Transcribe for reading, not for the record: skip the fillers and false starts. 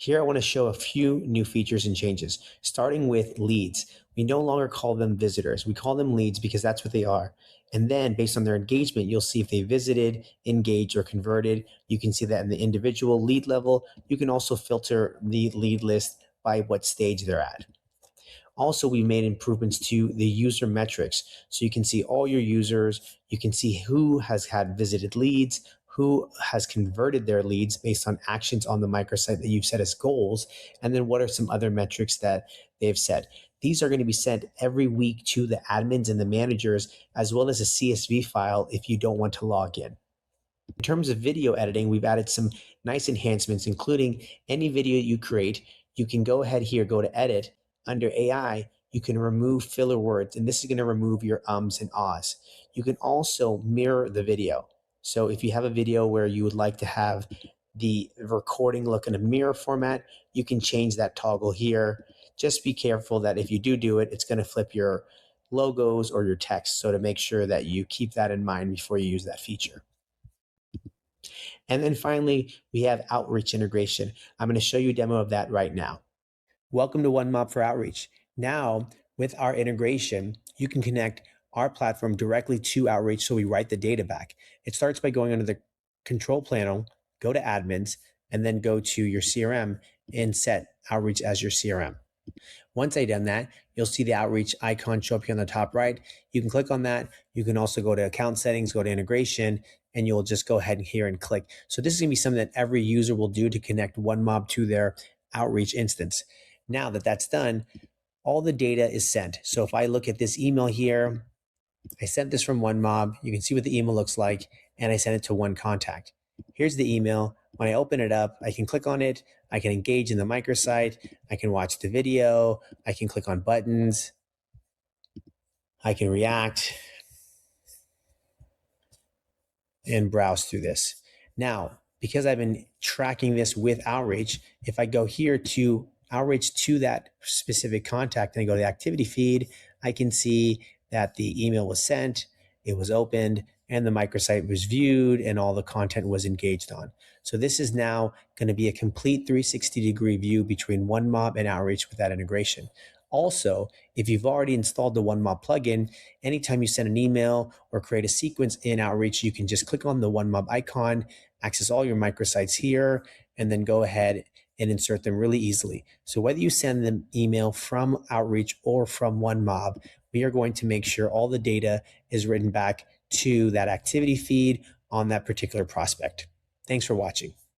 Here I want to show a few new features and changes, starting with leads. We no longer call them visitors. We call them leads because that's what they are. And then based on their engagement, you'll see if they visited, engaged, or converted. You can see that in the individual lead level. You can also filter the lead list by what stage they're at. Also, we made improvements to the user metrics. So you can see all your users, you can see who has had visited leads, who has converted their leads based on actions on the microsite that you've set as goals, and then what are some other metrics that they've set. These are going to be sent every week to the admins and the managers, as well as a CSV file if you don't want to log in. In terms of video editing, we've added some nice enhancements, including any video you create. You can go ahead here, go to edit. Under AI, you can remove filler words, and this is going to remove your ums and ahs. You can also mirror the video. So if you have a video where you would like to have the recording look in a mirror format, you can change that toggle here. Just be careful that if you do it, it's going to flip your logos or your text. So to make sure that you keep that in mind before you use that feature. And then finally, we have outreach integration. I'm going to show you a demo of that right now. Welcome to OneMob for Outreach. Now, with our integration, you can connect our platform directly to Outreach so we write the data back. It starts by going under the control panel, go to admins, and then go to your CRM and set Outreach as your CRM. Once I've done that, you'll see the Outreach icon show up here on the top right. You can click on that. You can also go to account settings, go to integration, and you'll just go ahead here and click. So this is going to be something that every user will do to connect OneMob to their Outreach instance. Now that that's done, all the data is sent. So if I look at this email here, I sent this from OneMob. You can see what the email looks like, and I sent it to one contact. Here's the email. When I open it up, I can click on it. I can engage in the microsite. I can watch the video. I can click on buttons. I can react and browse through this. Now, because I've been tracking this with Outreach, if I go here to Outreach to that specific contact and I go to the activity feed, I can see that the email was sent, it was opened, and the microsite was viewed, and all the content was engaged on. So this is now going to be a complete 360-degree view between OneMob and Outreach with that integration. Also, if you've already installed the OneMob plugin, anytime you send an email or create a sequence in Outreach, you can just click on the OneMob icon, access all your microsites here, and then go ahead and insert them really easily. So whether you send them email from Outreach or from OneMob, we are going to make sure all the data is written back to that activity feed on that particular prospect. Thanks for watching.